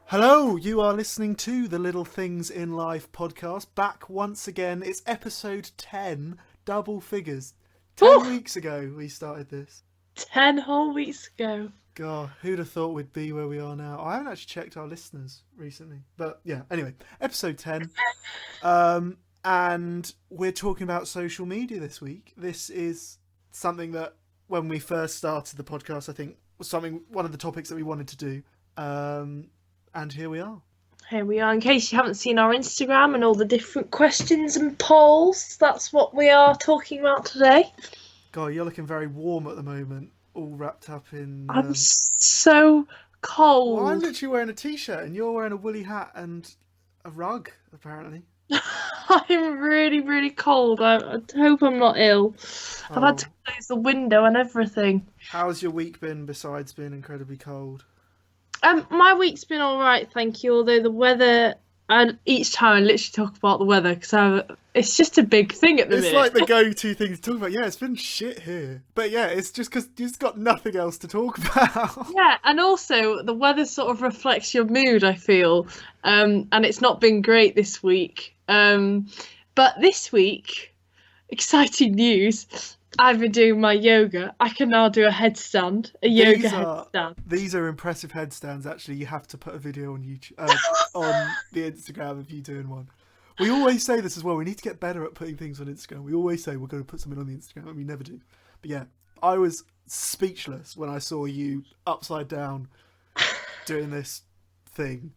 Hello, you are listening to the Little Things in Life podcast. Back once again. It's episode 10, double figures. 10 weeks ago we started this. 10 whole weeks ago. God, who'd have thought we'd be where we are now? I haven't actually checked our listeners recently. But yeah, anyway, episode 10. And we're talking about social media this week. This is something that when we first started the podcast, I think was one of the topics that we wanted to do. And here we are. Here we are. In case you haven't seen our Instagram and all the different questions and polls, that's what we are talking about today. God, you're looking very warm at the moment, all wrapped up in... I'm so cold. Well, I'm literally wearing a t-shirt and you're wearing a woolly hat and a rug, apparently. I'm really, really cold. I hope I'm not ill. I've had to close the window and everything. How's your week been besides being incredibly cold? My week's been all right, thank you. Although the weather, and each time I literally talk about the weather because it's just a big thing at the minute. It's like the go-to thing to talk about. Yeah, it's been shit here, but yeah, it's just because you've got nothing else to talk about. Yeah, and also the weather sort of reflects your mood, I feel, and it's not been great this week. But this week, exciting news. I've been doing my yoga. I can now do a headstand, headstand. These are impressive headstands. Actually, you have to put a video on YouTube, on the Instagram of you doing one. We always say this as well. We need to get better at putting things on Instagram. We always say we're going to put something on the Instagram, and we never do. But yeah, I was speechless when I saw you upside down doing this thing.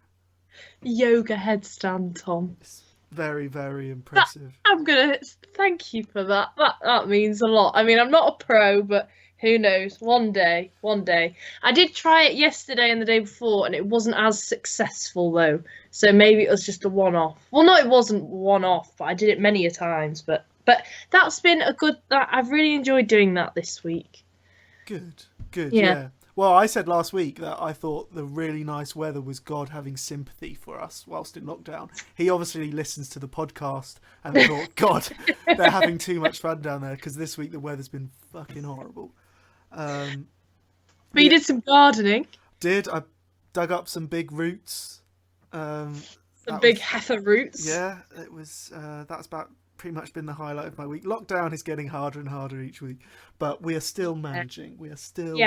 Yoga headstand, Tom. It's very, very impressive. I'm gonna thank you for that. That means a lot. I mean, I'm not a pro, but who knows? One day. I did try it yesterday and the day before, and it wasn't as successful though. So maybe it was just a one-off. Well, no, it wasn't one-off, but I did it many a times. But that's been a good. I've really enjoyed doing that this week. Good. Yeah. Well, I said last week that I thought the really nice weather was God having sympathy for us whilst in lockdown. He obviously listens to the podcast and thought, God, they're having too much fun down there because this week the weather's been fucking horrible. But you did some gardening. I dug up some big roots. Big heifer roots. Yeah, it was. That's about pretty much been the highlight of my week. Lockdown is getting harder and harder each week, but we are still managing. We are still...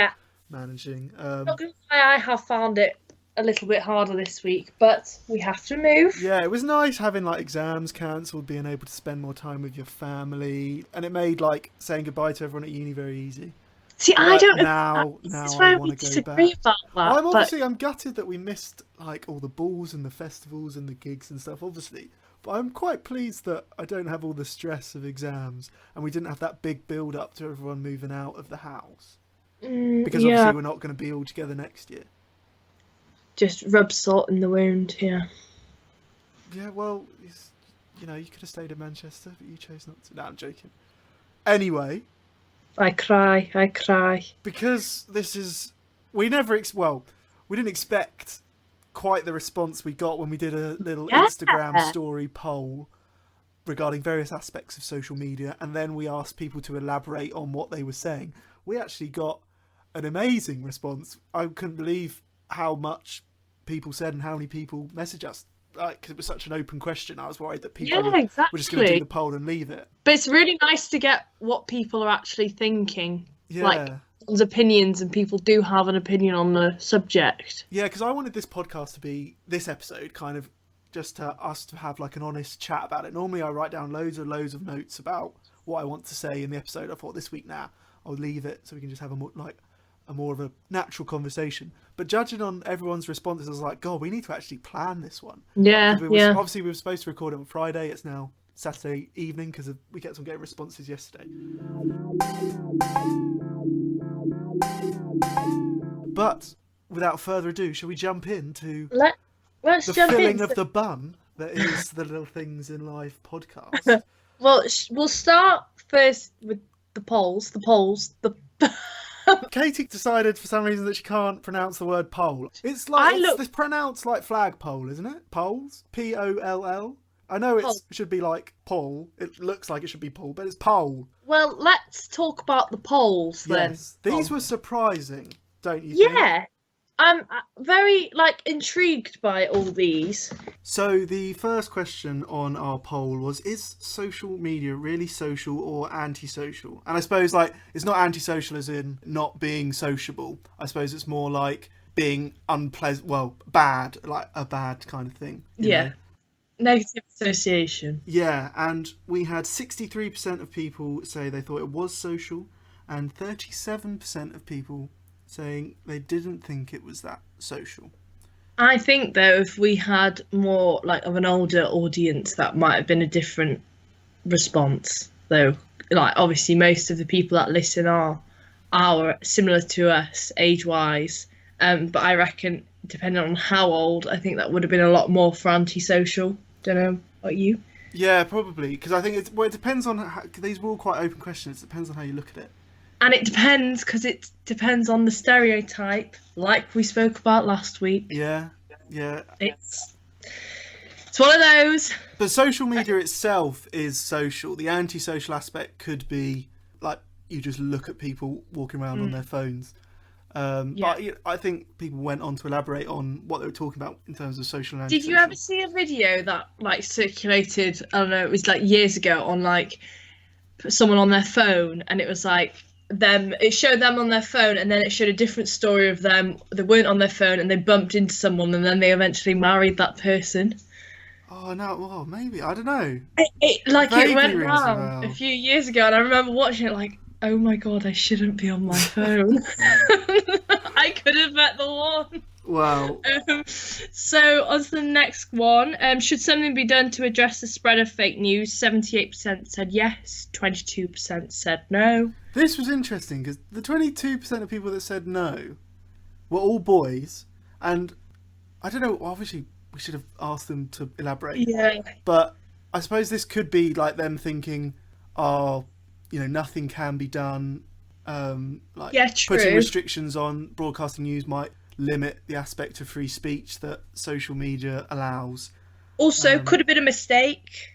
managing. Not gonna lie, I have found it a little bit harder this week, but we have to move. Yeah, it was nice having like exams cancelled, being able to spend more time with your family, and it made like saying goodbye to everyone at uni very easy. See, but I don't know. Now I want to go back. About that, I'm gutted that we missed like all the balls and the festivals and the gigs and stuff, obviously. But I'm quite pleased that I don't have all the stress of exams, and we didn't have that big build up to everyone moving out of the house. Because obviously we're not going to be all together next year. Just rub salt in the wound, yeah. Yeah, well, you could have stayed in Manchester, but you chose not to. No, I'm joking. Anyway. I cry. Because we didn't expect quite the response we got when we did a little Instagram story poll regarding various aspects of social media, and then we asked people to elaborate on what they were saying. We actually got an amazing response. I couldn't believe how much people said and how many people messaged us. Because it was such an open question, I was worried that people were just going to do the poll and leave it. But it's really nice to get what people are actually thinking. Yeah. Like, people's opinions, and people do have an opinion on the subject. Yeah, because I wanted this podcast to be, this episode, kind of just us to have like an honest chat about it. Normally I write down loads of notes about what I want to say in the episode. I thought this week, I'll leave it so we can just have a more of a natural conversation. But judging on everyone's responses, I was like, God, we need to actually plan this one. Yeah. Obviously, we were supposed to record it on Friday. It's now Saturday evening because we kept on getting responses yesterday. But without further ado, shall we jump into let's the jump filling of the bun that is the Little Things in Life podcast? Well, we'll start first with the polls, the Katie decided for some reason that she can't pronounce the word pole. It's like it's pronounced like flagpole, isn't it? Poles, Poll. I know it should be like Paul. It looks like it should be Paul, but it's pole. Well, let's talk about the polls then. Yes, these were surprising, don't you think? Yeah. I'm very intrigued by all these. So the first question on our poll was, is social media really social or antisocial? And I suppose it's not antisocial as in not being sociable. I suppose it's more like being unpleasant, bad, like a bad kind of thing. You know? Negative association. Yeah, and we had 63% of people say they thought it was social, and 37% of people saying they didn't think it was that social. I think though, if we had more of an older audience, that might have been a different response. Though, obviously, most of the people that listen are similar to us age-wise. But I reckon, depending on how old, I think that would have been a lot more for antisocial. Don't know about you. Yeah, probably, because I think it depends on these were all quite open questions. It depends on how you look at it. And it depends, because it depends on the stereotype, like we spoke about last week. Yeah. It's one of those. But social media itself is social. The antisocial aspect could be you just look at people walking around on their phones. But I think people went on to elaborate on what they were talking about in terms of social and antisocial. Did you ever see a video that circulated, I don't know, it was years ago, on someone on their phone, and it was it showed them on their phone, and then it showed a different story of them. They weren't on their phone and they bumped into someone, and then they eventually married that person. Oh no, well, maybe, I don't know. It went around a few years ago, and I remember watching it oh my god, I shouldn't be on my phone. I could have met the one. Wow. So on to the next one. Should something be done to address the spread of fake news? 78% said yes, 22% said no. This was interesting because the 22% of people that said no were all boys, and I don't know, obviously we should have asked them to elaborate. Yeah. But I suppose this could be them thinking, nothing can be done. True. Putting restrictions on broadcasting news might limit the aspect of free speech that social media allows. Also, could have been a mistake.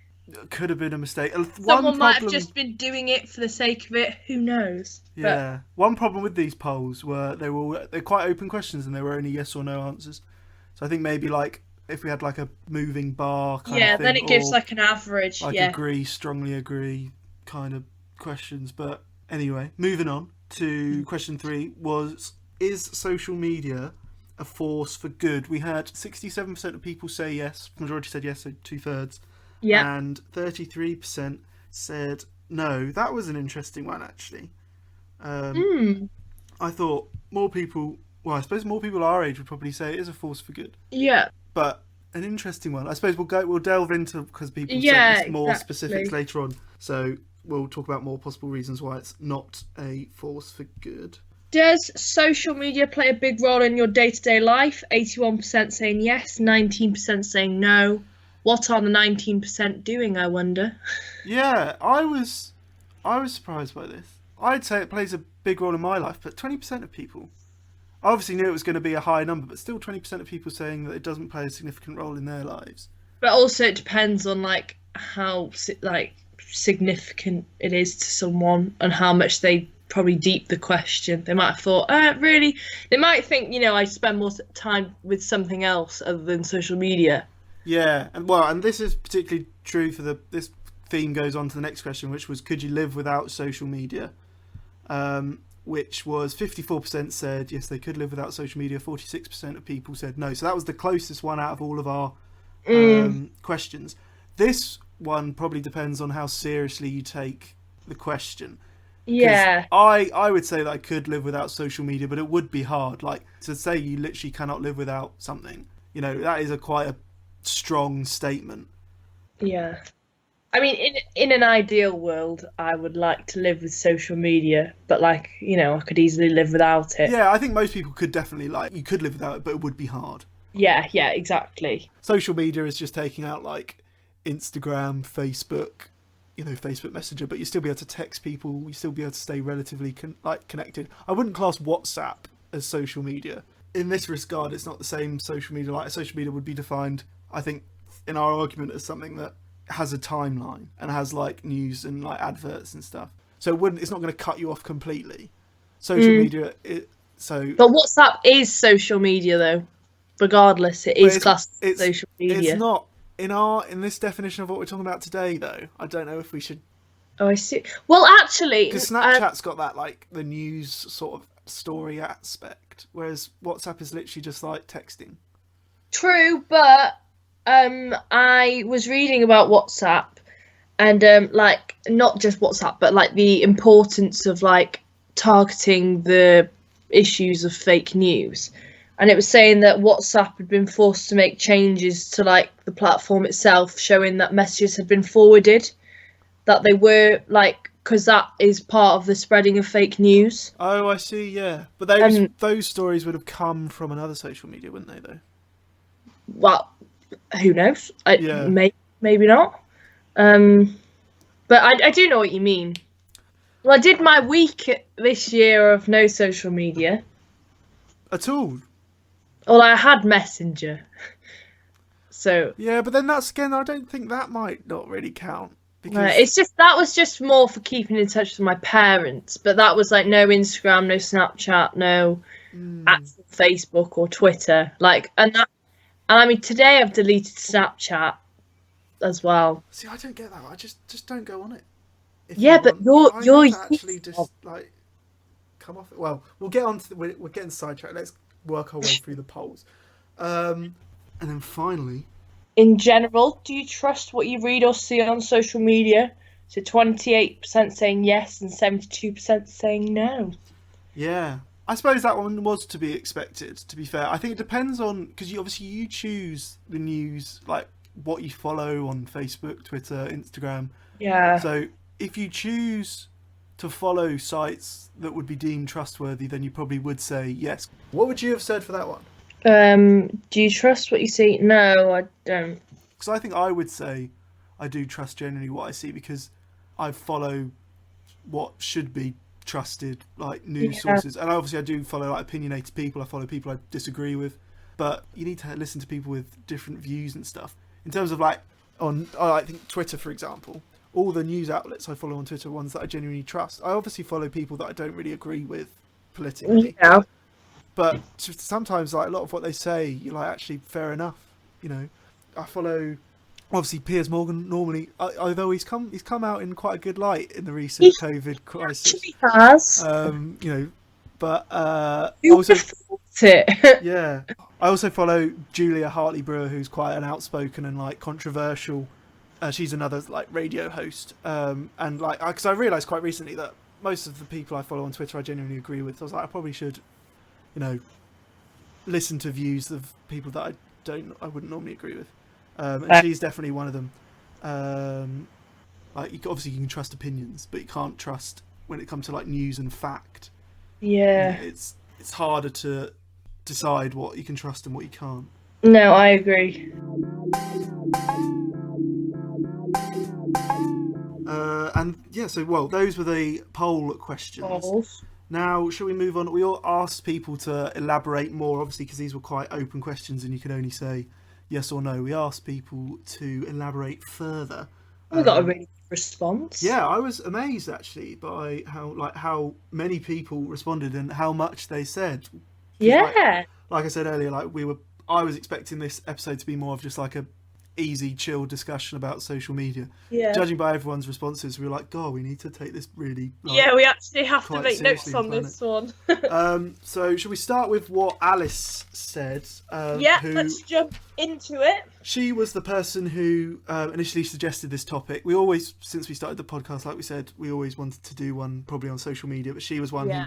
Could have been a mistake. Someone might have just been doing it for the sake of it. Who knows? Yeah. One problem with these polls were they're quite open questions, and there were only yes or no answers. So I think maybe if we had a moving bar kind of thing, then it gives an average. Agree, strongly agree kind of questions. But anyway, moving on to question 3 is social media a force for good? We had 67% of people say yes. Majority said yes, so 2/3. Yeah. And 33% said no. That was an interesting one, actually. I thought more people, I suppose more people our age would probably say it is a force for good. Yeah. But an interesting one. I suppose we'll delve into, because people said more specifics later on. So we'll talk about more possible reasons why it's not a force for good. Does social media play a big role in your day-to-day life? 81% saying yes, 19% saying no. What are the 19% doing, I wonder? Yeah, I was surprised by this. I'd say it plays a big role in my life, but 20% of people, I obviously knew it was going to be a high number, but still 20% of people saying that it doesn't play a significant role in their lives. But also it depends on how significant it is to someone and how much they probably deep the question. They might have thought, really? They might think, I spend more time with something else other than social media. Yeah, and this is particularly true for this theme goes on to the next question, which was, could you live without social media? Which was 54% said yes, they could live without social media. 46% of people said no. So that was the closest one out of all of our questions. This one probably depends on how seriously you take the question. Yeah. I would say that I could live without social media, but it would be hard. To say you literally cannot live without something, that is quite a strong statement. Yeah. I mean, in an ideal world, I would like to live with social media, but I could easily live without it. Yeah, I think most people could definitely you could live without it, but it would be hard. Yeah, exactly. Social media is just taking out Instagram, Facebook, Facebook Messenger, but you still be able to text people. You still be able to stay relatively connected. I wouldn't class WhatsApp as social media. In this regard, it's not the same social media. Like social media would be defined, I think, in our argument as something that has a timeline and has like news and like adverts and stuff. So it's not going to cut you off completely. Social media, But WhatsApp is social media, though. Regardless, it is classed as social media. It's not in this definition of what we're talking about today, though. I don't know if we should. Oh, I see. Well, actually, because Snapchat's got that like the news sort of story aspect, whereas WhatsApp is literally just like texting. True, but I was reading about WhatsApp, and like not just WhatsApp, but like the importance of like targeting the issues of fake news. And it was saying that WhatsApp had been forced to make changes to like the platform itself, showing that messages had been forwarded, that they were like, because that is part of the spreading of fake news. Oh, I see. Yeah, but those stories would have come from another social media, wouldn't they? Though. Well, who knows? Maybe not. But I do know what you mean. Well, I did my week this year of no social media at all. Well, I had Messenger. So yeah, but then that's again, I don't think that might not really count. Because that was just more for keeping in touch with my parents. But that was like no Instagram, no Snapchat, no actual Facebook or Twitter. And I mean today I've deleted Snapchat as well. See, I don't get that. I just don't go on it. But you're actually just like come off it. Well, we'll get on to we're getting sidetracked. Let's work our way through the polls, and then finally, in general, do you trust what you read or see on social media? So 28% saying yes and 72% saying no. Yeah, I suppose that one was to be expected. To be fair, I think it depends on because you choose the news, like what you follow on Facebook, Twitter, Instagram. Yeah. So if you choose to follow sites that would be deemed trustworthy, then you probably would say yes. What would you have said for that one? Do you trust what you see? No, I don't. Because I think I would say I do trust generally what I see because I follow what should be trusted, like news sources. And obviously I do follow like opinionated people. I follow people I disagree with. But you need to listen to people with different views and stuff. In terms of I think Twitter, for example, all the news outlets I follow on Twitter are ones that I genuinely trust. I obviously follow people that I don't really agree with politically. Yeah. But sometimes, like a lot of what they say, you're like, actually, fair enough. I follow obviously Piers Morgan normally, although he's come out in quite a good light in the recent COVID crisis. He has. But also it. Yeah, I also follow Julia Hartley-Brewer, who's quite an outspoken and like controversial. She's another like radio host, and like because I realised quite recently that most of the people I follow on Twitter I genuinely agree with. So I was like, I probably should, listen to views of people that I wouldn't normally agree with, and she's definitely one of them. Obviously you can trust opinions, but you can't trust when it comes to like news and fact. Yeah, it's harder to decide what you can trust and what you can't. No, I agree. Those were the poll questions. Now, shall we move on? We all asked people to elaborate more, obviously, because these were quite open questions and you can only say yes or no. We asked people to elaborate further. We got a really good response. Yeah, I was amazed actually by how many people responded and how much they said. Yeah. Like I said earlier, I was expecting this episode to be more of just like a easy, chill discussion about social media. Yeah. Judging by everyone's responses, we were like, God, we need to take this really. We actually have to make notes on this one. So, should we start with what Alice said? Let's jump into it. She was the person who initially suggested this topic. We always, since we started the podcast, like we said, we always wanted to do one probably on social media, but she was one who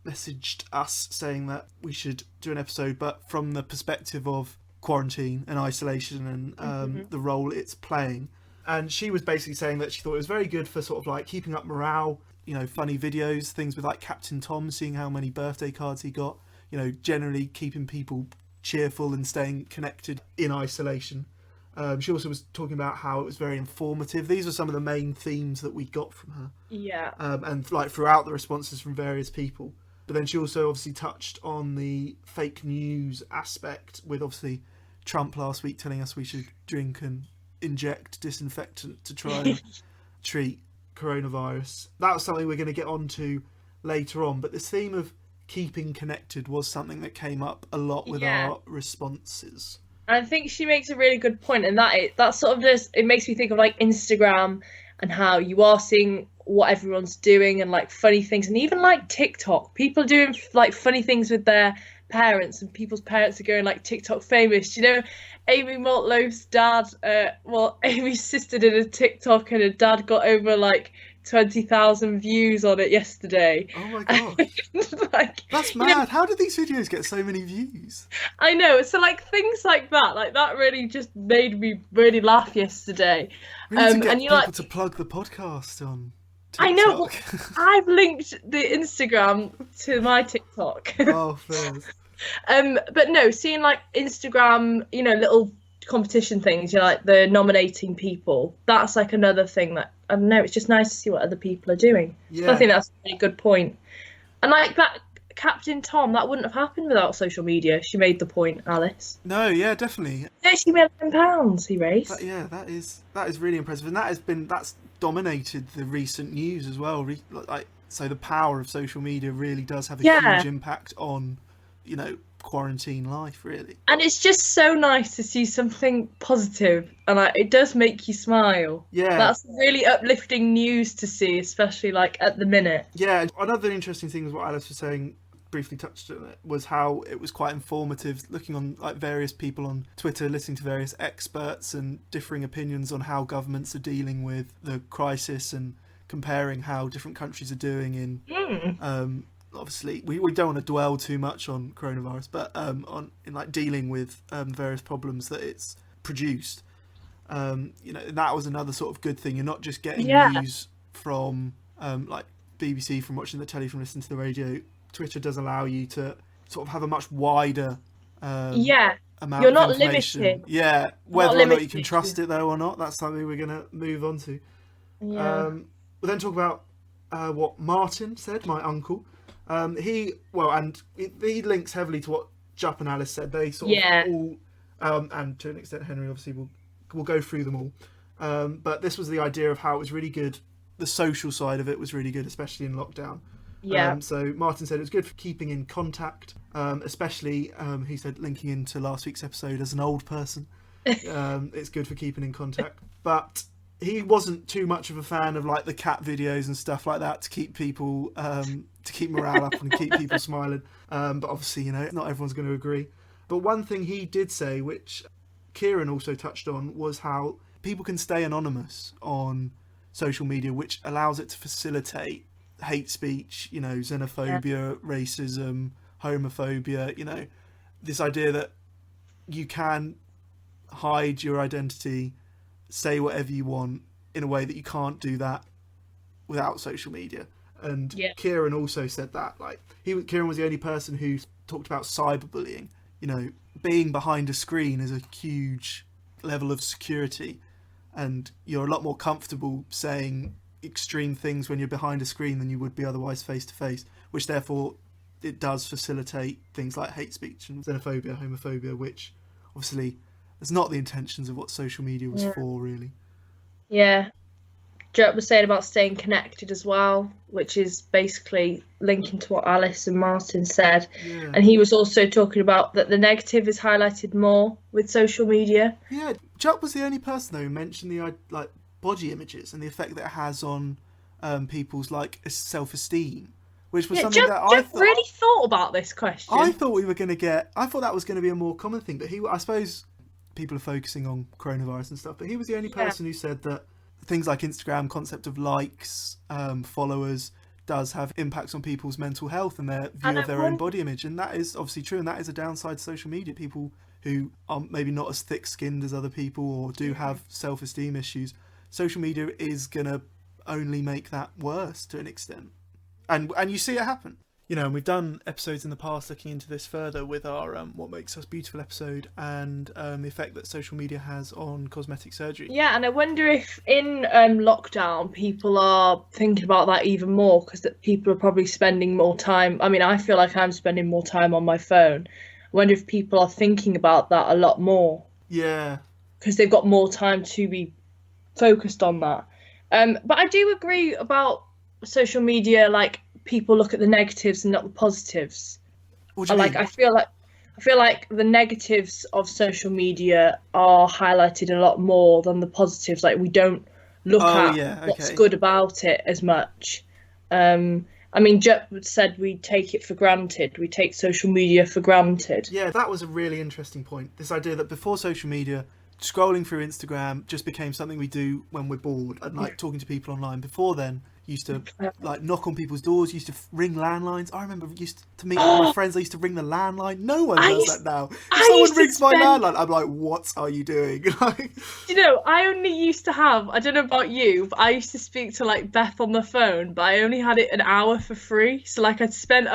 messaged us saying that we should do an episode, but from the perspective of quarantine and isolation and the role it's playing. And she was basically saying that she thought it was very good for sort of like keeping up morale, funny videos, things with like Captain Tom, seeing how many birthday cards he got, generally keeping people cheerful and staying connected in isolation. She also was talking about how it was very informative. These were some of the main themes that we got from her. Yeah. And like throughout the responses from various people. But then she also obviously touched on the fake news aspect with obviously Trump last week telling us we should drink and inject disinfectant to try and treat coronavirus. That was something we're going to get onto later on. But this theme of keeping connected was something that came up a lot with our responses. I think she makes a really good point, and that sort of just, it makes me think of like Instagram and how you are seeing what everyone's doing and like funny things, and even like TikTok, people doing like funny things with their parents, and people's parents are going like TikTok famous. You know, Amy Maltloaf's dad, Amy's sister did a TikTok and her dad got over like 20,000 views on it yesterday. Oh my gosh. Like, that's mad. You know, how did these videos get so many views? I know. So like things like that really just made me really laugh yesterday. We need to get people to plug the podcast on TikTok. I know. Well, I've linked the Instagram to my TikTok. Oh, fair. But no, seeing like Instagram, you know, little competition things, you know, like the nominating people, that's like another thing that, I don't know, it's just nice to see what other people are doing. Yeah. So I think that's a really good point. And like that Captain Tom, that wouldn't have happened without social media. She made the point, Alice. No, yeah, definitely. £30 million he raised. That is really impressive, and that's dominated the recent news as well. Like, so the power of social media really does have a huge impact on, you know, quarantine life, really. And it's just so nice to see something positive, and it does make you smile. Yeah, that's really uplifting news to see, especially like at the minute. Yeah, another interesting thing was what Alice was saying, briefly touched on it, was how it was quite informative looking on like various people on Twitter, listening to various experts and differing opinions on how governments are dealing with the crisis and comparing how different countries are doing in obviously we don't want to dwell too much on coronavirus, but in like dealing with various problems that it's produced. You know, that was another sort of good thing. You're not just getting news from like BBC, from watching the telly, from listening to the radio. Twitter does allow you to sort of have a much wider amount You're not of information. Limited. Yeah, whether or not you can trust it though or not, that's something we're going to move on to. We'll then talk about what Martin said, my uncle. He links heavily to what Jupp and Alice said. They sort of all, and to an extent Henry, obviously, we'll go through them all. But this was the idea of how it was really good. The social side of it was really good, especially in lockdown. Yeah. So Martin said it was good for keeping in contact, especially, he said, linking into last week's episode as an old person. It's good for keeping in contact. But he wasn't too much of a fan of like the cat videos and stuff like that to keep people, to keep morale up and keep people smiling. But obviously, you know, not everyone's going to agree. But one thing he did say, which Kieran also touched on, was how people can stay anonymous on social media, which allows it to facilitate hate speech, you know, xenophobia, racism, homophobia, you know, this idea that you can hide your identity, say whatever you want in a way that you can't do that without social media. And Kieran also said that, like, Kieran was the only person who talked about cyberbullying. You know, being behind a screen is a huge level of security, and you're a lot more comfortable saying extreme things when you're behind a screen than you would be otherwise face to face, which therefore it does facilitate things like hate speech and xenophobia, homophobia, which obviously is not the intentions of what social media was for, really. Yeah. Jupp was saying about staying connected as well, which is basically linking to what Alice and Martin said. Yeah. And he was also talking about that the negative is highlighted more with social media. Yeah, Jupp was the only person though who mentioned the like body images and the effect that it has on people's like self-esteem, which was something that I really thought about this question. I thought that was going to be a more common thing, but I suppose people are focusing on coronavirus and stuff, but he was the only person who said that things like Instagram, concept of likes, followers, does have impacts on people's mental health and their view of their own body image, and that is obviously true, and that is a downside to social media. People who are maybe not as thick-skinned as other people or do have self-esteem issues, social media is going to only make that worse to an extent. And you see it happen. You know, and we've done episodes in the past looking into this further with our What Makes Us Beautiful episode, and the effect that social media has on cosmetic surgery. Yeah, and I wonder if in lockdown people are thinking about that even more, because that people are probably spending more time. I mean, I feel like I'm spending more time on my phone. I wonder if people are thinking about that a lot more Yeah. because they've got more time to be focused on that. But I do agree about social media, like people look at the negatives and not the positives. What do you mean? I feel like the negatives of social media are highlighted a lot more than the positives. Like we don't look at what's good about it as much. I mean, Jep said we take it for granted. We take social media for granted. Yeah, that was a really interesting point. This idea that before social media, scrolling through Instagram just became something we do when we're bored and like talking to people online. Before then, used to like knock on people's doors, used to ring landlines. I remember to meet all my friends, I used to ring the landline. No one does that now. If someone rings my landline, I'm like, what are you doing? You know, I only used to have, I don't know about you, but I used to speak to like Beth on the phone, but I only had it an hour for free. So like I'd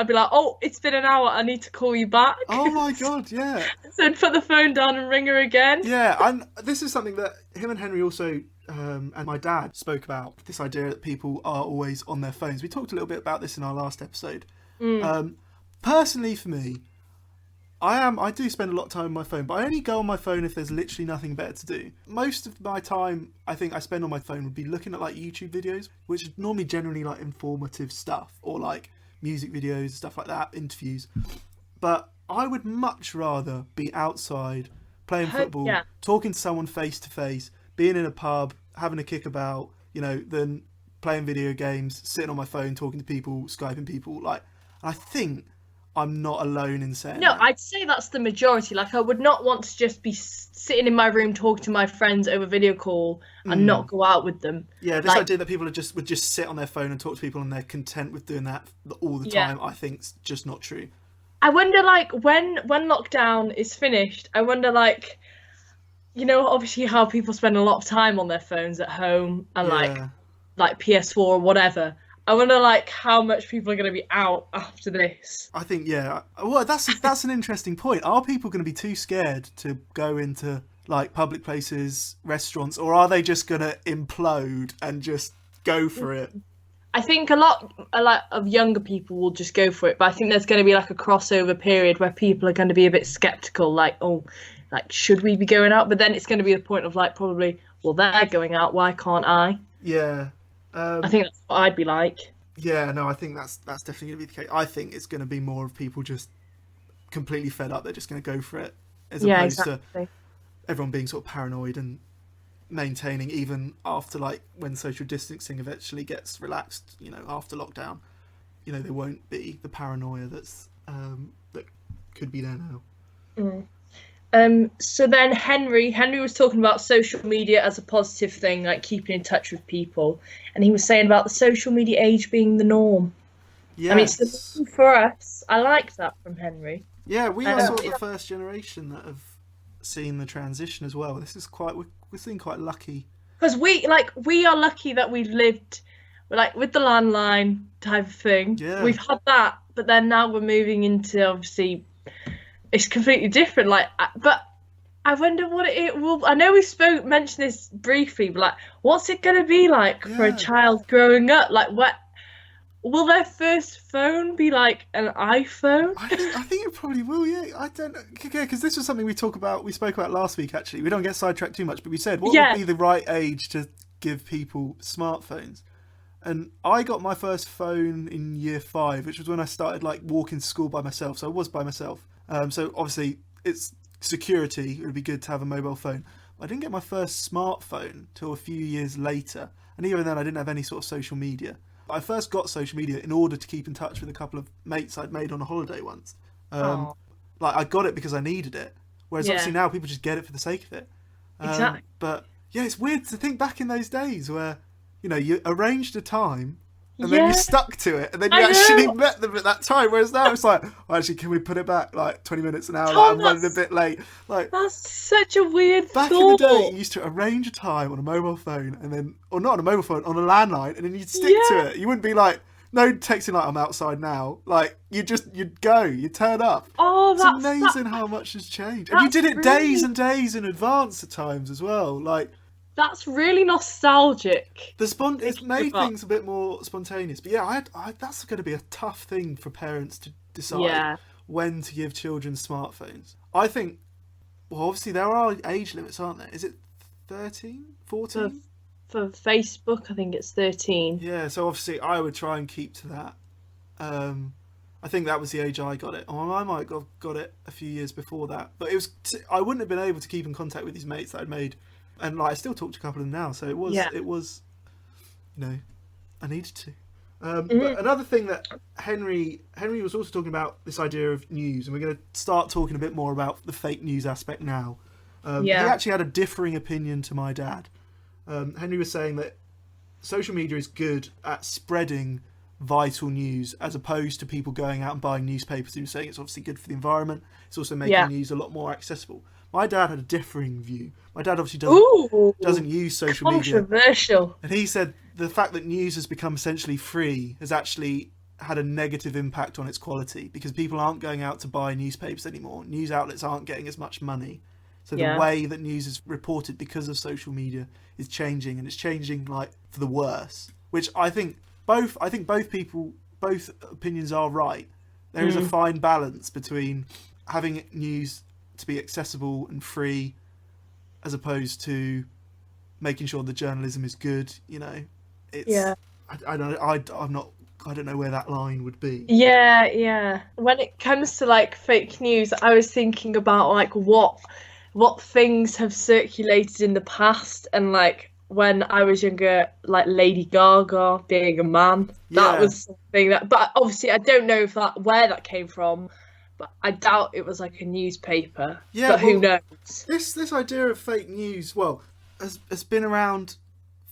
be like, oh, it's been an hour, I need to call you back. Oh my God, yeah. So I'd put the phone down and ring her again. Yeah, and this is something that him and Henry also and my dad spoke about, this idea that people are always on their phones. We talked a little bit about this in our last episode. Personally, for me, I do spend a lot of time on my phone, but I only go on my phone if there's literally nothing better to do. Most of my time I think I spend on my phone would be looking at like YouTube videos, which is normally generally like informative stuff, or like music videos, stuff like that, interviews. But I would much rather be outside playing football, talking to someone face to face, being in a pub, having a kickabout, you know, than playing video games, sitting on my phone, talking to people, Skyping people. Like, I think I'm not alone in saying that. I'd say that's the majority. Like, I would not want to just be sitting in my room talking to my friends over video call and not go out with them. Yeah, this idea that people would just sit on their phone and talk to people and they're content with doing that all the time, I think's just not true. I wonder, like, when lockdown is finished, I wonder, like, you know, obviously how people spend a lot of time on their phones at home and like PS4 or whatever. I wonder like how much people are going to be out after this. I think well, that's an interesting point. Are people going to be too scared to go into like public places, restaurants, or are they just going to implode and just go for it? I think a lot of younger people will just go for it, but I think there's going to be like a crossover period where people are going to be a bit skeptical, like, oh, like, should we be going out? But then it's going to be the point of like, probably, well, they're going out, why can't I? Yeah. I think that's what I'd be like. Yeah, no, I think that's definitely going to be the case. I think it's going to be more of people just completely fed up. They're just going to go for it, as opposed to everyone being sort of paranoid and maintaining, even after like when social distancing eventually gets relaxed, you know, after lockdown, you know, there won't be the paranoia that's that could be there now. So then Henry was talking about social media as a positive thing, like keeping in touch with people, and he was saying about the social media age being the norm. Yes. I mean, it's the norm for us. I like that from Henry. Yeah, we are sort of the first generation that have seen the transition as well. This is we're seeing quite lucky. Because we are lucky that we've lived like with the landline type of thing. Yeah. We've had that, but then now we're moving into obviously it's completely different. Like, but I wonder what it will. I know we mentioned this briefly, but like, what's it going to be like for a child growing up? Like, what will their first phone be like? An iPhone? I think it probably will. Yeah, I don't know. Yeah, because this was something we spoke about last week. Actually, we don't get sidetracked too much, but we said what would be the right age to give people smartphones. And I got my first phone in year 5, which was when I started like walking to school by myself. So I was by myself. So obviously it's security. It would be good to have a mobile phone. But I didn't get my first smartphone till a few years later. And even then I didn't have any sort of social media. I first got social media in order to keep in touch with a couple of mates I'd made on a holiday once. Like I got it because I needed it. Whereas obviously now people just get it for the sake of it. Exactly. But yeah, it's weird to think back in those days where, you know, you arranged a time and then you stuck to it, and then you actually met them at that time. Whereas now it's like, oh, actually, can we put it back like 20 minutes an hour? Like, I'm running a bit late. Like, that's such a weird back in the day, you used to arrange a time on a mobile phone, and then, or not on a mobile phone, on a landline, and then you'd stick to it. You wouldn't be like, No texting like I'm outside now. Like you'd go, you turn up. Oh, It's amazing how much has changed. And you did it days and days in advance at times as well. Like that's really nostalgic. it's made things a bit more spontaneous. But yeah, that's going to be a tough thing for parents to decide when to give children smartphones. I think, well, obviously there are age limits, aren't there? Is it 13, 14? For Facebook, I think it's 13. Yeah, so obviously I would try and keep to that. I think that was the age I got it. Or I might have got it a few years before that. But I wouldn't have been able to keep in contact with these mates that I'd made. And like I still talk to a couple of them now, so it was, you know, I needed to. But another thing that Henry was also talking about, this idea of news, and we're going to start talking a bit more about the fake news aspect now. He actually had a differing opinion to my dad. Henry was saying that social media is good at spreading vital news as opposed to people going out and buying newspapers. He was saying it's obviously good for the environment. It's also making news a lot more accessible. My dad had a differing view. My dad obviously doesn't use social media. Controversial. And he said the fact that news has become essentially free has actually had a negative impact on its quality because people aren't going out to buy newspapers anymore. News outlets aren't getting as much money. So the way that news is reported because of social media is changing, and it's changing like for the worse. Which I think both opinions are right. There is a fine balance between having news to be accessible and free, as opposed to making sure the journalism is good. You know, it's I don't know where that line would be. Yeah. When it comes to like fake news, I was thinking about like what things have circulated in the past, and like when I was younger, like Lady Gaga being a man, that was something that, but obviously I don't know where that came from, but I doubt it was like a newspaper. Yeah, but who knows? This idea of fake news, has been around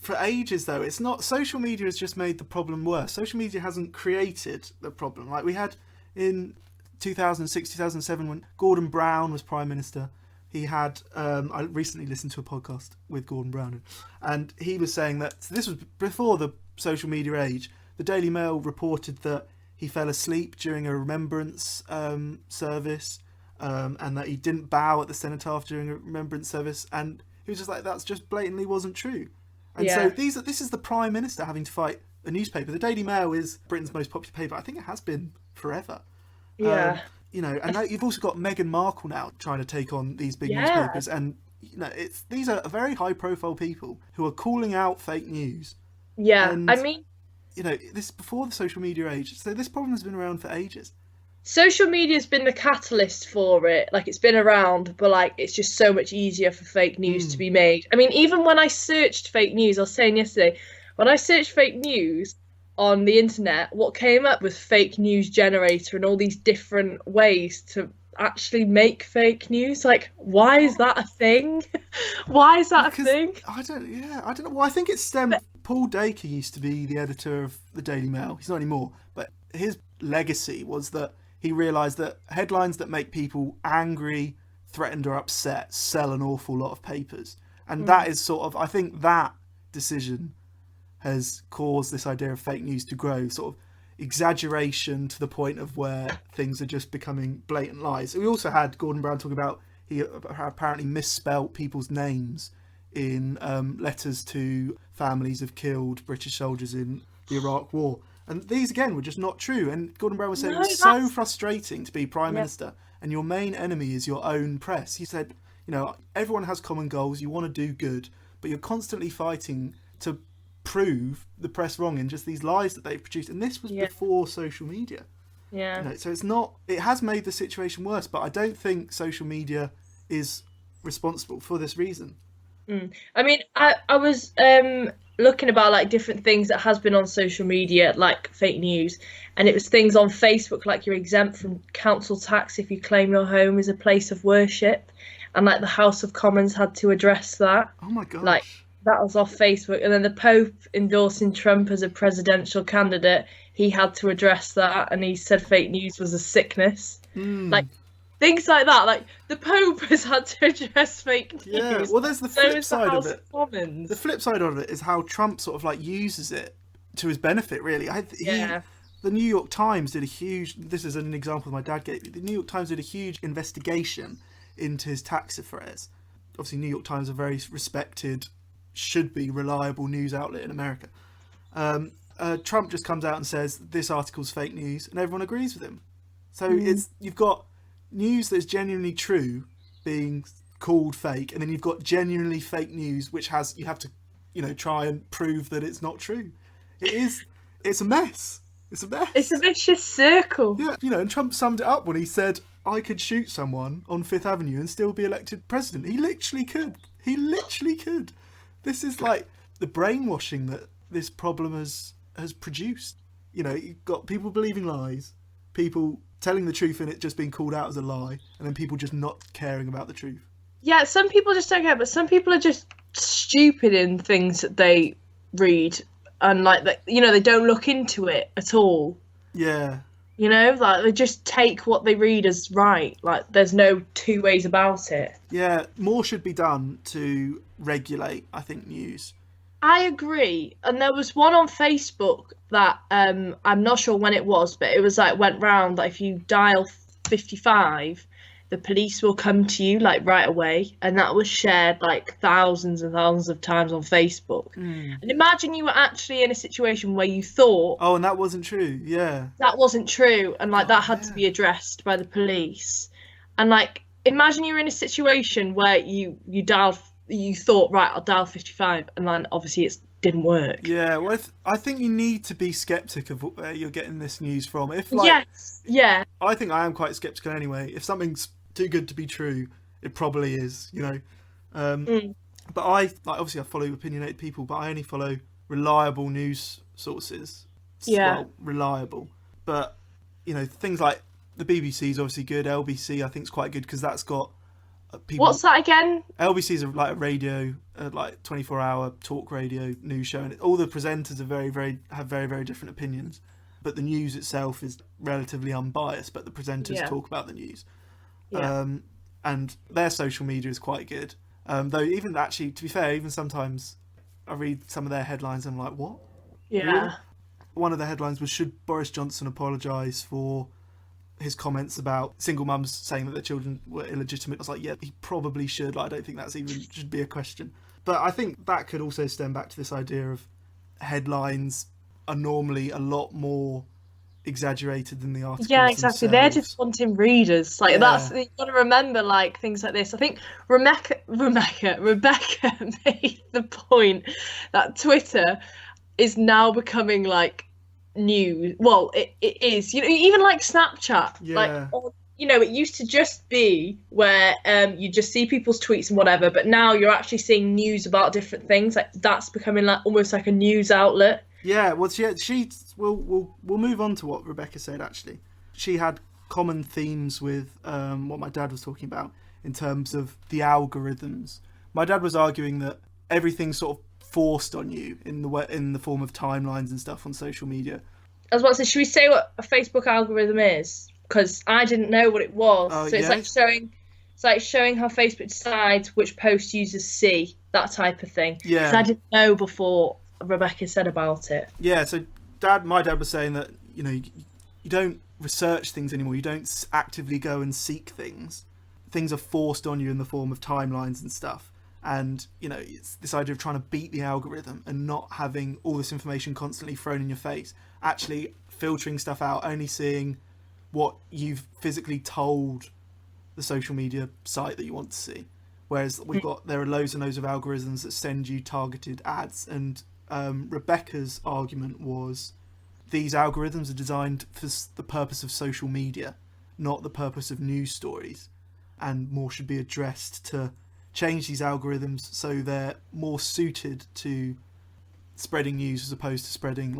for ages though. It's not, social media has just made the problem worse. Social media hasn't created the problem. Like we had in 2006, 2007 when Gordon Brown was Prime Minister. He had, I recently listened to a podcast with Gordon Brown, and he was saying that, so this was before the social media age, the Daily Mail reported that he fell asleep during a remembrance service, and that he didn't bow at the cenotaph during a remembrance service, and he was just like, that's just blatantly wasn't true. And so this is the Prime Minister having to fight a newspaper. The Daily Mail is Britain's most popular paper. I think it has been forever. Yeah. You know, and you've also got Meghan Markle now trying to take on these big newspapers, and you know, these are very high-profile people who are calling out fake news. Yeah, and, I mean, you know, this is before the social media age, so this problem has been around for ages. Social media's been the catalyst for it. Like, it's been around, but like it's just so much easier for fake news to be made. I mean, even when I searched fake news, I was saying yesterday, when I searched fake news on the internet, what came up was fake news generator and all these different ways to actually make fake news. Like, why is that a thing? Why is that a thing? I don't know. Well, I think it's stemmed. Paul Dacre used to be the editor of the Daily Mail. He's not anymore, but his legacy was that he realised that headlines that make people angry, threatened or upset sell an awful lot of papers. And that is sort of, I think that decision has caused this idea of fake news to grow, sort of exaggeration to the point of where things are just becoming blatant lies. We also had Gordon Brown talking about he apparently misspelt people's names in letters to families of killed British soldiers in the Iraq War. And these, again, were just not true. And Gordon Brown was saying it's so frustrating to be Prime Minister and your main enemy is your own press. He said, you know, everyone has common goals, you want to do good, but you're constantly fighting to prove the press wrong in just these lies that they've produced. And this was before social media. Yeah. You know, so it's not, it has made the situation worse, but I don't think social media is responsible for this reason. I mean, I was looking about like different things that has been on social media, like fake news, and it was things on Facebook like you're exempt from council tax if you claim your home is a place of worship, and like the House of Commons had to address that. Oh my gosh. Like that was off Facebook, and then the Pope endorsing Trump as a presidential candidate, he had to address that, and he said fake news was a sickness. Like things like that. Like the Pope has had to address fake news. Yeah, well, there's the flip side of it. Commons. The flip side of it is how Trump sort of like uses it to his benefit, really. Yeah. The New York Times did a huge. This is an example my dad gave me. The New York Times did a huge investigation into his tax affairs. Obviously, New York Times are a very respected, should be reliable news outlet in America. Trump just comes out and says this article's fake news, and everyone agrees with him. So you've got news that's genuinely true being called fake, and then you've got genuinely fake news which you have to try and prove that it's not true. It's a mess. It's a mess. It's a vicious circle. Yeah, and Trump summed it up when he said, I could shoot someone on Fifth Avenue and still be elected president. He literally could. This is like the brainwashing that this problem has produced. You've got people believing lies, people telling the truth and it just being called out as a lie, and then people just not caring about the truth. Yeah, some people just don't care, but some people are just stupid in things that they read, and they don't look into it at all. Yeah. They just take what they read as right. Like, there's no two ways about it. Yeah, more should be done to regulate, I think, news. I agree. And there was one on Facebook that I'm not sure when it was, but it was went round that if you dial 55, the police will come to you right away, and that was shared thousands and thousands of times on Facebook. And imagine you were actually in a situation where you thought, oh, and that wasn't true. Yeah, that wasn't true, and that had to be addressed by the police. And imagine you're in a situation where you thought, right, I'll dial 55, and then obviously it didn't work. Yeah, well, I think you need to be skeptic of where you're getting this news from. Yes, yeah. I think I am quite skeptical anyway. If something's too good to be true, it probably is, But obviously I follow opinionated people, but I only follow reliable news sources. Yeah. Well, reliable. But, things like the BBC is obviously good. LBC I think is quite good because that's got people. What's that again? LBC is a radio, 24-hour talk radio news show, and all the presenters are have very, very different opinions. But the news itself is relatively unbiased, but the presenters talk about the news. Yeah. And their social media is quite good. Though even actually, to be fair, even sometimes I read some of their headlines and I'm like, what? Yeah. Really? One of the headlines was, should Boris Johnson apologise for his comments about single mums saying that their children were illegitimate? I was like, yeah, he probably should. I don't think that's even should be a question. But I think that could also stem back to this idea of headlines are normally a lot more exaggerated than the articles. Yeah, exactly. Themselves. They're just wanting readers. That's, you've got to remember things like this. I think Rebecca made the point that Twitter is now becoming news. Well, it is. Even Snapchat. Yeah. It used to just be where you just see people's tweets and whatever, but now you're actually seeing news about different things. That's becoming almost like a news outlet. Yeah, well, we'll move on to what Rebecca said, actually. She had common themes with what my dad was talking about in terms of the algorithms. My dad was arguing that everything's sort of forced on you in the form of timelines and stuff on social media. I was about to say, should we say what a Facebook algorithm is? Because I didn't know what it was. So it's showing how Facebook decides which post users see, that type of thing. Yeah. Because I didn't know before Rebecca said about it. Yeah, so my dad was saying that you don't research things anymore. You don't actively go and seek things. Things are forced on you in the form of timelines and stuff. And it's this idea of trying to beat the algorithm and not having all this information constantly thrown in your face. Actually filtering stuff out, only seeing what you've physically told the social media site that you want to see. Whereas there are loads and loads of algorithms that send you targeted ads, and Rebecca's argument was these algorithms are designed for the purpose of social media, not the purpose of news stories, and more should be addressed to change these algorithms so they're more suited to spreading news as opposed to spreading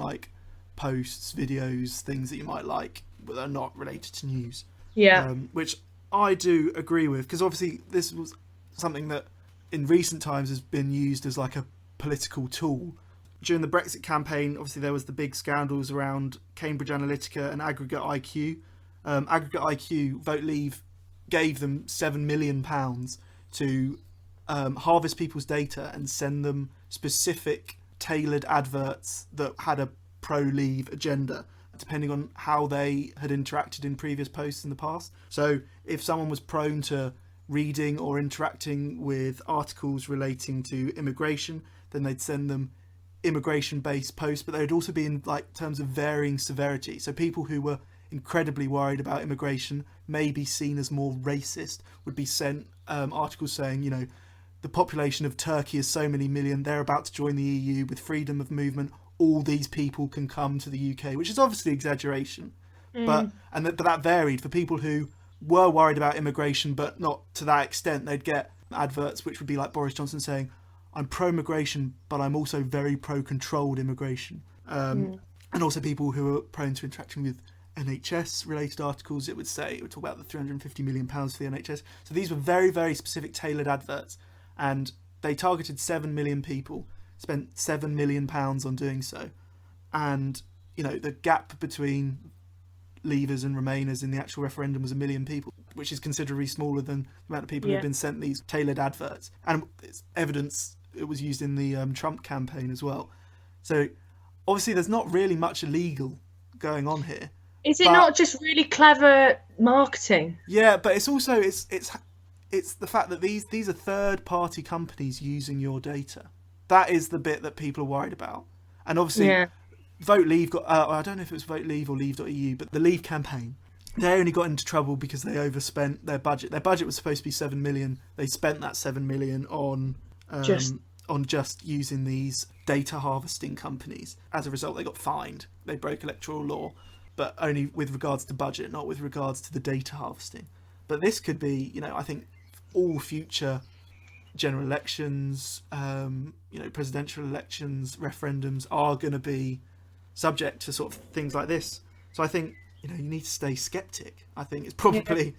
posts, videos, things that you might like but are not related to news. Yeah. Which I do agree with, because obviously this was something that in recent times has been used as a political tool. During the Brexit campaign, obviously there was the big scandals around Cambridge Analytica and Aggregate IQ. Aggregate IQ, Vote Leave, gave them £7 million to harvest people's data and send them specific tailored adverts that had a pro-Leave agenda, depending on how they had interacted in previous posts in the past. So if someone was prone to reading or interacting with articles relating to immigration, then they'd send them immigration-based posts, but they would also be in like terms of varying severity. So people who were incredibly worried about immigration, may be seen as more racist, would be sent articles saying, you know, the population of Turkey is so many million, they're about to join the EU with freedom of movement, all these people can come to the UK, which is obviously exaggeration. But that varied. For people who were worried about immigration, but not to that extent, they'd get adverts which would be like Boris Johnson saying, I'm pro-immigration, but I'm also very pro-controlled immigration. And also people who are prone to interacting with NHS-related articles, it would talk about the £350 million for the NHS. So these were very, very specific, tailored adverts. And they targeted 7 million people, spent £7 million on doing so. And, you know, the gap between Leavers and Remainers in the actual referendum was 1 million people, which is considerably smaller than the amount of people who've been sent these tailored adverts. And it's evidence it was used in the Trump campaign as well. So obviously there's not really much illegal going on here. Is it not just really clever marketing? Yeah, but it's also it's the fact that these are third-party companies using your data. That is the bit that people are worried about. And obviously, Vote Leave got... I don't know if it was Vote Leave or Leave.eu, but the Leave campaign, they only got into trouble because they overspent their budget. Their budget was supposed to be 7 million. They spent that 7 million on just using these data harvesting companies. As a result, they got fined. They broke electoral law, but only with regards to budget, not with regards to the data harvesting. But this could be, you know, I think all future general elections, presidential elections, referendums are going to be subject to sort of things like this. So I think, you know, you need to stay skeptic. I think it's probably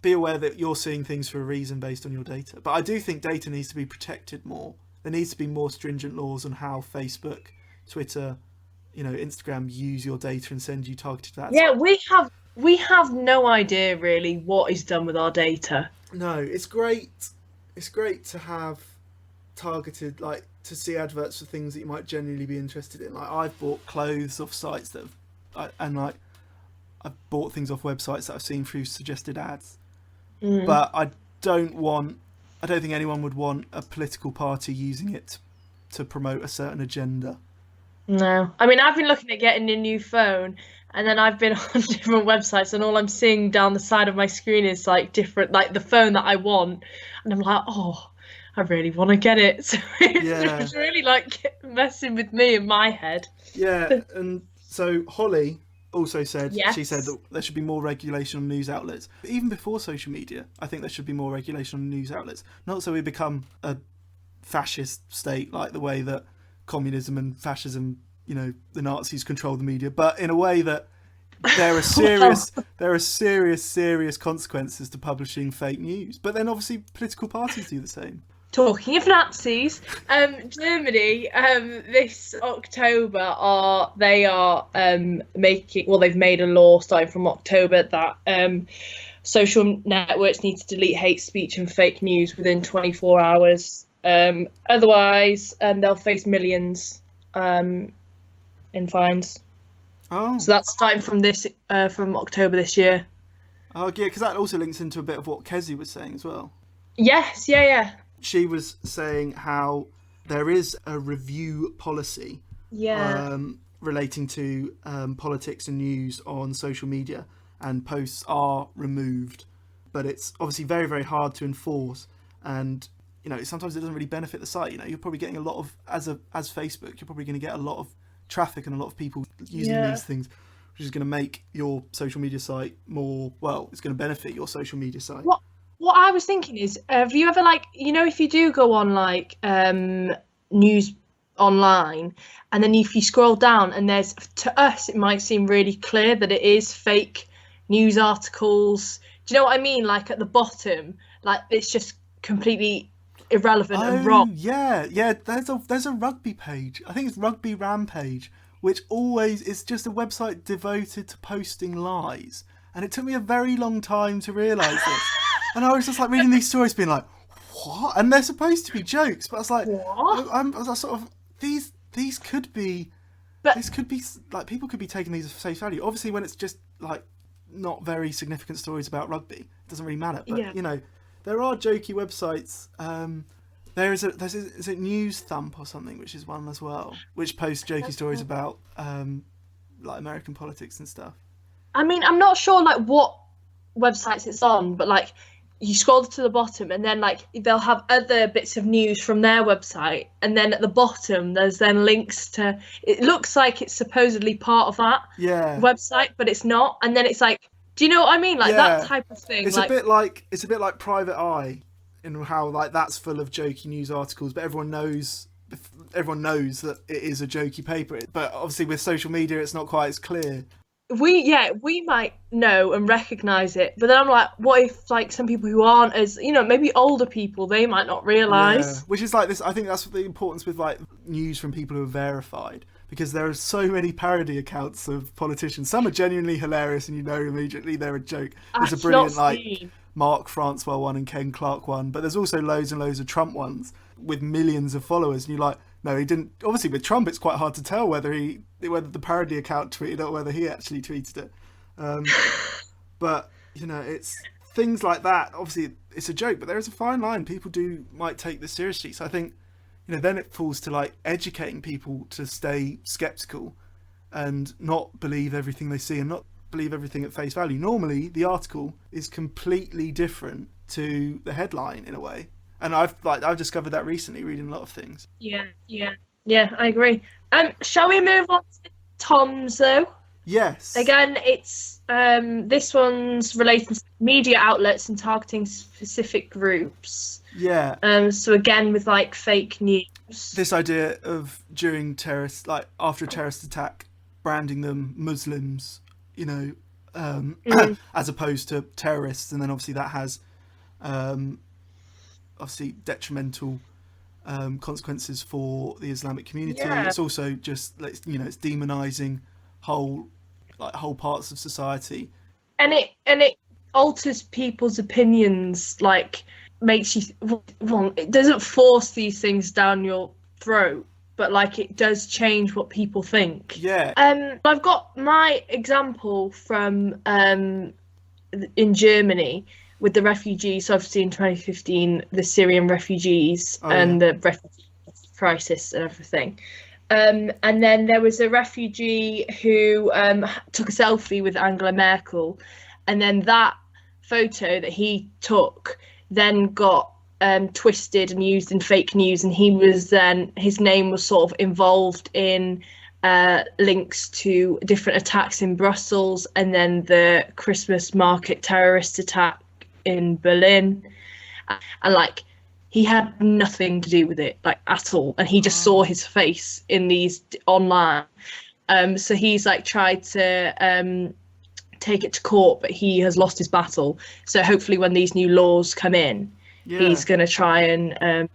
be aware that you're seeing things for a reason based on your data. But I do think data needs to be protected more. There needs to be more stringent laws on how Facebook, Twitter, you know, Instagram use your data and send you targeted ads. Yeah, we have no idea really what is done with our data. No, it's great. It's great to have targeted, like, to see adverts for things that you might genuinely be interested in. Like, I've bought clothes off sites that have, I've bought things off websites that I've seen through suggested ads. But I don't think anyone would want a political party using it to promote a certain agenda. No. I mean, I've been looking at getting a new phone, and then I've been on different websites, and all I'm seeing down the side of my screen is like different, like the phone that I want. And I'm like, oh, I really want to get it. So it's really like messing with me in my head. Yeah. And so Holly also said, she said that there should be more regulation on news outlets. But even before social media, I think there should be more regulation on news outlets. Not so we become a fascist state like the way that communism and fascism, you know, the Nazis control the media, but in a way that there are serious consequences to publishing fake news. But then obviously political parties do the same. Talking of Nazis, Germany this October they've made a law starting from October that social networks need to delete hate speech and fake news within 24 hours. Otherwise, they'll face millions in fines. Oh, so that's starting from October this year. Oh, yeah, because that also links into a bit of what Kezzy was saying as well. Yes, yeah. She was saying how there is a review policy relating to politics and news on social media, and posts are removed, but it's obviously very, very hard to enforce, and you know, sometimes it doesn't really benefit the site. You know, you're probably getting a lot of, as Facebook, you're probably going to get a lot of traffic and a lot of people using these things, which is going to make your social media site more, well, it's going to benefit your social media site. What I was thinking is, have you ever, like, you know, if you do go on like news online, and then if you scroll down and there's, to us it might seem really clear that it is fake news articles. Do you know what I mean? Like at the bottom, like it's just completely irrelevant and wrong. Yeah. There's a rugby page. I think it's Rugby Rampage, which always is just a website devoted to posting lies. And it took me a very long time to realise this. And I was just like reading these stories, being like, "What?" And they're supposed to be jokes, but I was like, "What?" I was sort of these could be But this could be like, people could be taking these as face value. Obviously, when it's just like not very significant stories about rugby, it doesn't really matter. But yeah. you know, there are jokey websites. There's is it News Thump or something, which is one as well, which posts jokey stories about like American politics and stuff. I mean, I'm not sure like what websites it's on, but like you scroll to the bottom and then like they'll have other bits of news from their website, and then at the bottom there's then links to, it looks like it's supposedly part of that website, but it's not. And then it's like, do you know what I mean? Like that type of thing. It's a bit like Private Eye, in how like that's full of jokey news articles, but everyone knows that it is a jokey paper. But obviously with social media, it's not quite as clear. We might know and recognise it, but then I'm like, what if like some people who aren't as, you know, maybe older people, they might not realise. Which is like this. I think that's the importance with like news from people who are verified, because there are so many parody accounts of politicians. Some are genuinely hilarious, and you know immediately they're a joke. There's a brilliant like Mark Francois one and Ken Clark one, but there's also loads and loads of Trump ones with millions of followers, and you're like, no, he didn't. Obviously, with Trump, it's quite hard to tell whether the parody account tweeted or whether he actually tweeted it. But you know, it's things like that. Obviously, it's a joke, but there is a fine line. People might take this seriously. So I think, you know, then it falls to like educating people to stay skeptical and not believe everything they see and not believe everything at face value. Normally, the article is completely different to the headline in a way. And I've discovered that recently, reading a lot of things. Yeah, I agree. Shall we move on to Tom's though? Yes. Again, it's this one's relating to media outlets and targeting specific groups. Yeah. So again, with like fake news. This idea of after a terrorist attack, branding them Muslims, you know, as opposed to terrorists, and then obviously that has obviously detrimental consequences for the Islamic community. Yeah. It's also just, you know, it's demonizing whole parts of society, and it alters people's opinions, like makes you, well, it doesn't force these things down your throat, but like it does change what people think. I've got my example from in Germany with the refugees. So obviously in 2015, the Syrian refugees and the refugee crisis and everything. And then there was a refugee who took a selfie with Angela Merkel, and then that photo that he took then got twisted and used in fake news, and his name was sort of involved in links to different attacks in Brussels, and then the Christmas market terrorist attack in Berlin, and like he had nothing to do with it, like at all, and he just saw his face in these online. So he's like tried to take it to court, but he has lost his battle. So hopefully when these new laws come in, he's gonna try and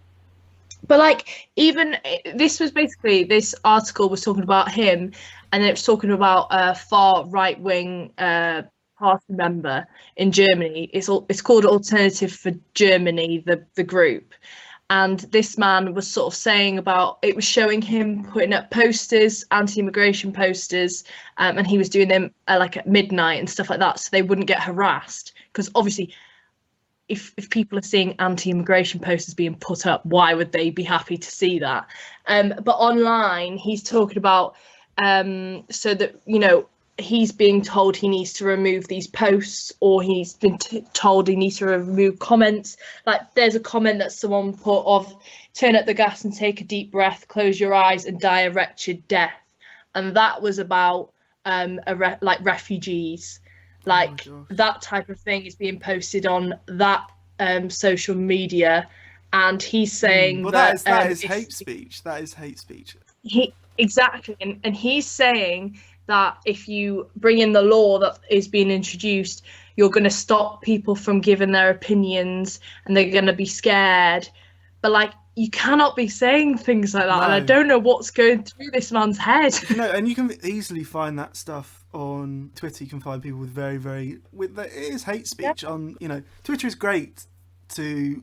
but like, even this article was talking about him, and it was talking about a far right wing party member in Germany. It's called Alternative for Germany, the group, and this man was sort of saying about, it was showing him putting up posters, anti-immigration posters, and he was doing them like at midnight and stuff like that, so they wouldn't get harassed, because obviously if people are seeing anti-immigration posters being put up, why would they be happy to see that? But online, he's talking about so that, you know, he's being told he needs to remove these posts, or he's been told he needs to remove comments. Like there's a comment that someone put of, turn up the gas and take a deep breath, close your eyes and die a wretched death. And that was about like refugees. Like that type of thing is being posted on that social media, and he's saying that is hate speech. That is hate speech. Exactly, and he's saying that if you bring in the law that is being introduced, you're going to stop people from giving their opinions, and they're going to be scared. But like, you cannot be saying things like that, and I don't know what's going through this man's head. No, and you can easily find that stuff on Twitter. You can find people with it is hate speech on, you know, Twitter is great to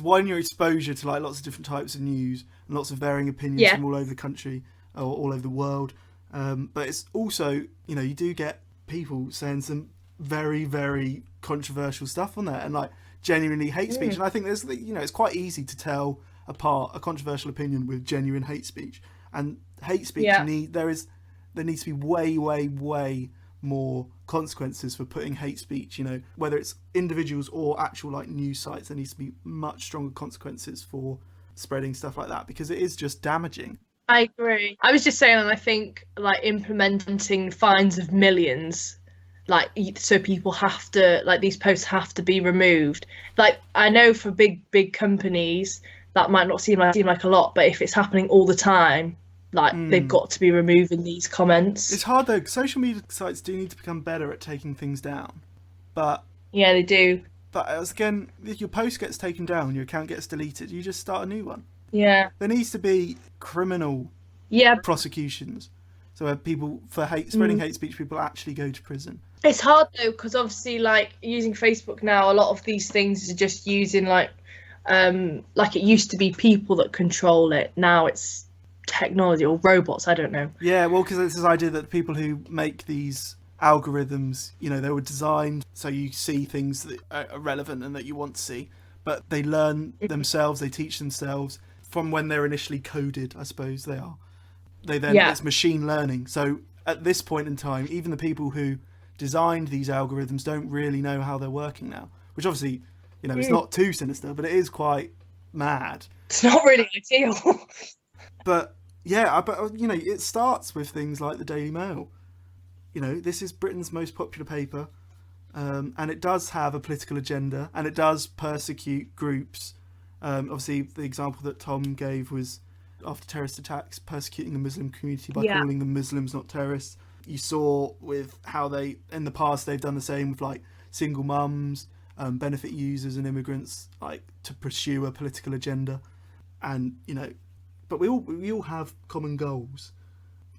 widen your exposure to like lots of different types of news and lots of varying opinions from all over the country or all over the world. But it's also, you do get people saying some very, very controversial stuff on there, and like genuinely hate speech. And I think there's, it's quite easy to tell apart a controversial opinion with genuine hate speech. And hate speech there needs to be way, way, way more consequences for putting hate speech. Whether it's individuals or actual like news sites, there needs to be much stronger consequences for spreading stuff like that, because it is just damaging. I agree. I was just saying, and I think like implementing fines of millions, like so people have to, like these posts have to be removed. Like I know for big companies that might not seem like a lot, but if it's happening all the time, like they've got to be removing these comments. It's hard though. Social media sites do need to become better at taking things down, but yeah, they do. But as again, if your post gets taken down, your account gets deleted, you just start a new one. Yeah. There needs to be criminal prosecutions. So people for spreading hate speech, people actually go to prison. It's hard though, because obviously like using Facebook now, a lot of these things are just using like it used to be people that control it. Now it's technology or robots, I don't know. Yeah, well, because it's this idea that people who make these algorithms, they were designed so you see things that are relevant and that you want to see, but they learn themselves, they teach themselves from when they're initially coded, I suppose they are. It's machine learning. So at this point in time, even the people who designed these algorithms don't really know how they're working now, which obviously, it's not too sinister, but it is quite mad. It's not really ideal. But yeah, it starts with things like the Daily Mail. This is Britain's most popular paper, and it does have a political agenda, and it does persecute groups. Obviously, the example that Tom gave was after terrorist attacks, persecuting the Muslim community by calling them Muslims, not terrorists. You saw with how in the past, they've done the same with like single mums, benefit users and immigrants, like to pursue a political agenda. And, but we all have common goals.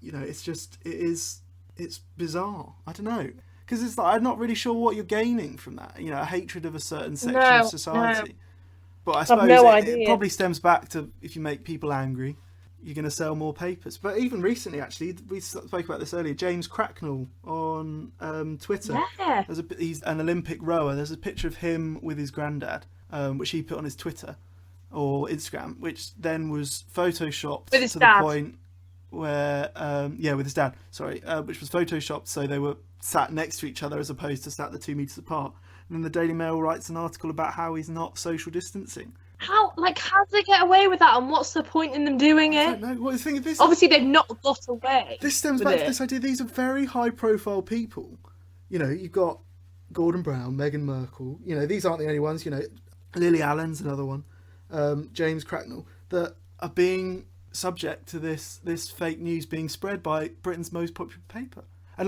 It's bizarre. I don't know. Because it's like, I'm not really sure what you're gaining from that. A hatred of a certain section of society. No. But I suppose it probably stems back to, if you make people angry, you're going to sell more papers. But even recently, actually, we spoke about this earlier, James Cracknell on Twitter. Yeah. He's an Olympic rower. There's a picture of him with his granddad, which he put on his Twitter or Instagram, which then was photoshopped with his to dad. The point where, with his dad, sorry, which was photoshopped so they were sat next to each other as opposed to sat 2 meters apart. And then the Daily Mail writes an article about how he's not social distancing. How do they get away with that, and what's the point in them doing it? I don't know. Well, the thing is, this obviously they've not got away. This stems back to this idea. These are very high-profile people. You've got Gordon Brown, Meghan Markle. These aren't the only ones. Lily Allen's another one. James Cracknell, that are being subject to this fake news being spread by Britain's most popular paper. And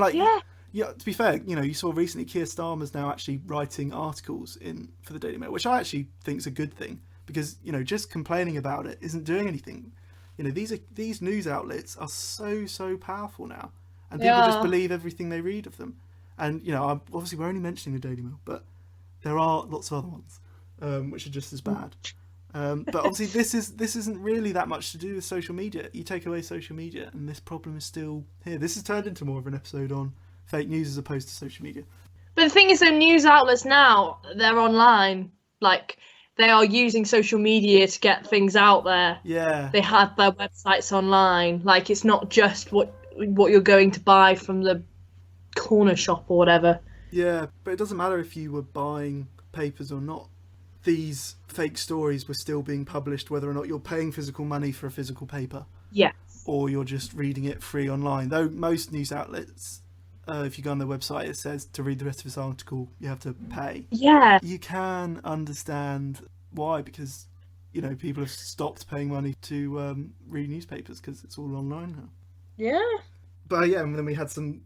to be fair, you saw recently Keir Starmer's now actually writing articles for the Daily Mail, which I actually think is a good thing, because just complaining about it isn't doing anything. These news outlets are so powerful now, and people just believe everything they read of them. And obviously we're only mentioning the Daily Mail, but there are lots of other ones which are just as bad. But obviously this isn't really that much to do with social media. You take away social media and this problem is still here. This has turned into more of an episode on fake news as opposed to social media. But the thing is, though, news outlets now, they're online. Like, they are using social media to get things out there. Yeah. They have their websites online. Like, it's not just what you're going to buy from the corner shop or whatever. Yeah, but it doesn't matter if you were buying papers or not. These fake stories were still being published, whether or not you're paying physical money for a physical paper. Yes. Or you're just reading it free online. Though most news outlets, if you go on their website, it says to read the rest of this article, you have to pay. Yeah. You can understand why, because, people have stopped paying money to read newspapers because it's all online now. Yeah. But yeah, and then we had some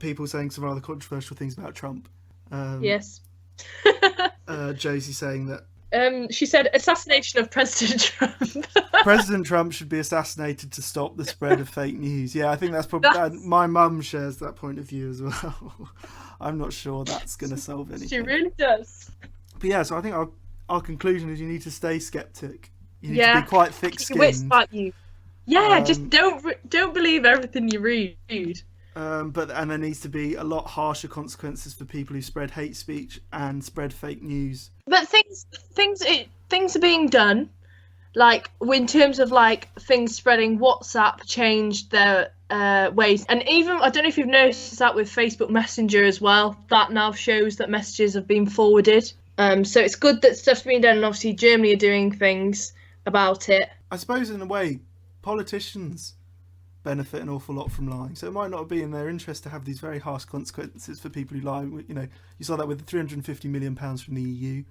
people saying some rather controversial things about Trump. Yes. Josie saying that she said assassination of President Trump. President Trump should be assassinated to stop the spread of fake news. Yeah, I think that's probably my mum shares that point of view as well. I'm not sure that's going to solve anything. She really does. But yeah, so I think our conclusion is you need to stay skeptic. You need to be quite thick-skinned. Wits about you. Yeah, just don't believe everything you read. And there needs to be a lot harsher consequences for people who spread hate speech and spread fake news. But things are being done. Like in terms of like things spreading, WhatsApp changed their ways, and even I don't know if you've noticed that with Facebook Messenger as well. That now shows that messages have been forwarded. So it's good that stuff's being done, and obviously Germany are doing things about it. I suppose in a way, politicians benefit an awful lot from lying, so it might not be in their interest to have these very harsh consequences for people who lie. You know, you saw that with the £350 million from the EU.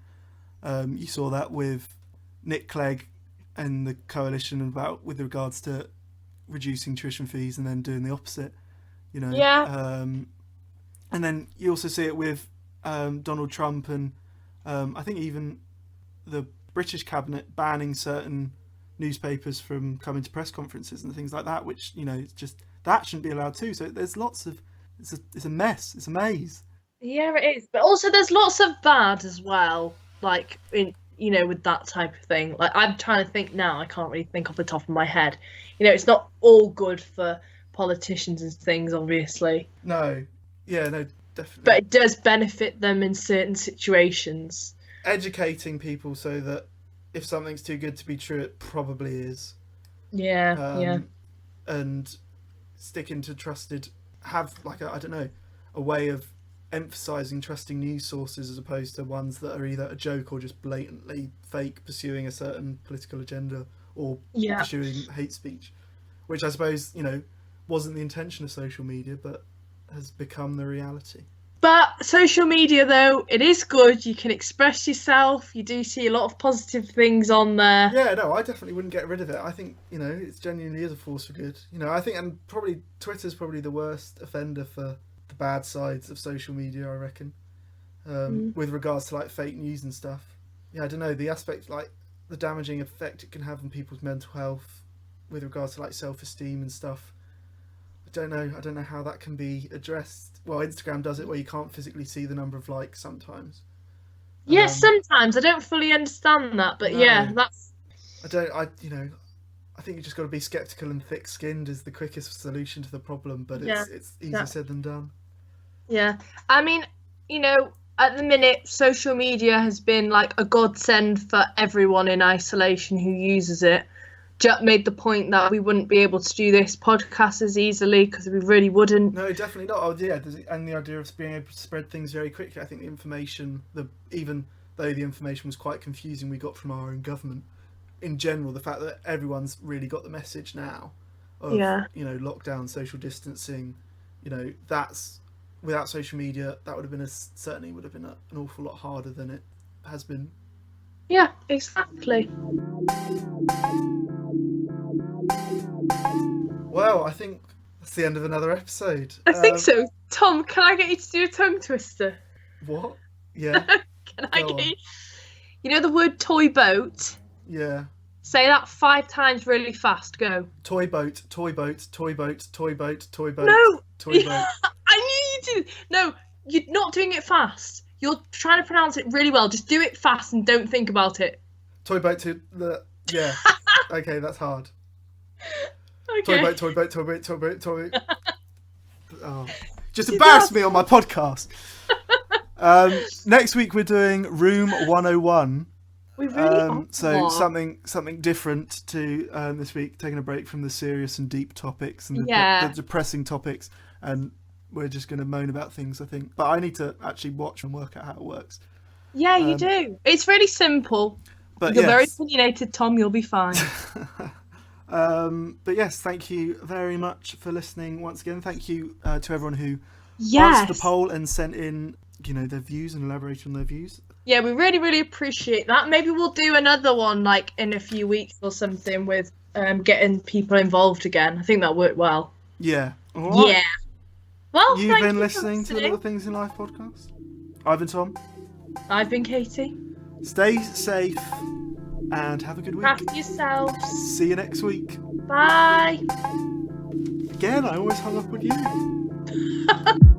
You saw that with Nick Clegg and the coalition with regards to reducing tuition fees and then doing the opposite. You know, and then you also see it with Donald Trump and I think even the British cabinet banning certain newspapers from coming to press conferences and things like that, which, you know, it's just, that shouldn't be allowed too. So there's lots of, it's a mess, it's a maze. Yeah, it is. But also there's lots of bad as well, like in, you know, with that type of thing. Like I'm trying to think now, I can't really think off the top of my head. You know, it's not all good for politicians and things, obviously. No. Yeah, no, definitely. But it does benefit them in certain situations. Educating people so that if something's too good to be true, it probably is. Yeah. And sticking to trusted, have like a way of emphasising trusting news sources as opposed to ones that are either a joke or just blatantly fake, pursuing a certain political agenda or pursuing hate speech, which I suppose, you know, wasn't the intention of social media, but has become the reality. But social media, though, it is good. You can express yourself. You do see a lot of positive things on there. Yeah, no, I definitely wouldn't get rid of it. I think, you know, it genuinely is a force for good. You know, I think, and probably Twitter's probably the worst offender for the bad sides of social media, I reckon, with regards to like fake news and stuff. Yeah, I don't know, the aspect, like the damaging effect it can have on people's mental health with regards to like self-esteem and stuff. I don't know how that can be addressed. Well, Instagram does it where you can't physically see the number of likes sometimes. Yes, sometimes. I don't fully understand that, but yeah, that's... I think you just got to be sceptical and thick-skinned is the quickest solution to the problem, but it's easier said than done. Yeah. I mean, you know, at the minute, social media has been like a godsend for everyone in isolation who uses it. Jack made the point that we wouldn't be able to do this podcast as easily because we really wouldn't. No, definitely not. Oh, yeah, and the idea of being able to spread things very quickly. I think the information, even though the information was quite confusing, we got from our own government. In general, the fact that everyone's really got the message now of you know, lockdown, social distancing, you know, that's without social media, that would have been certainly would have been an awful lot harder than it has been. Yeah, exactly. Well, I think that's the end of another episode. I think so. Tom, can I get you to do a tongue twister? What? Yeah. Can I get you? You know the word toy boat? Yeah. Say that 5 times really fast. Go. Toy boat, toy boat, toy boat, toy boat, toy boat. No. Toy boat. I knew you did. No, you're not doing it fast. You're trying to pronounce it really well. Just do it fast and don't think about it. Toy boat to the... Yeah. Okay, that's hard. Okay. Toy boat, toy boat, toy boat, toy boat, toy boat. Oh. Just embarrassed me on my podcast. Next week we're doing Room 101. We really are. So something different to this week, taking a break from the serious and deep topics and the depressing topics, and we're just going to moan about things, I think. But I need to actually watch and work out how it works. Yeah, you do. It's really simple. But you're very opinionated, Tom. You'll be fine. But yes, thank you very much for listening once again. Thank you to everyone who answered the poll and sent in, you know, their views and elaborated on their views. Yeah, we really, really appreciate that. Maybe we'll do another one like in a few weeks or something with getting people involved again. I think that worked well. Yeah. All right. Yeah. Well, you've been listening to the Little Things in Life podcast. I've been Tom. I've been Katie. Stay safe and have a good week. Craft yourselves. See you next week. Bye. Again, I always hung up on you.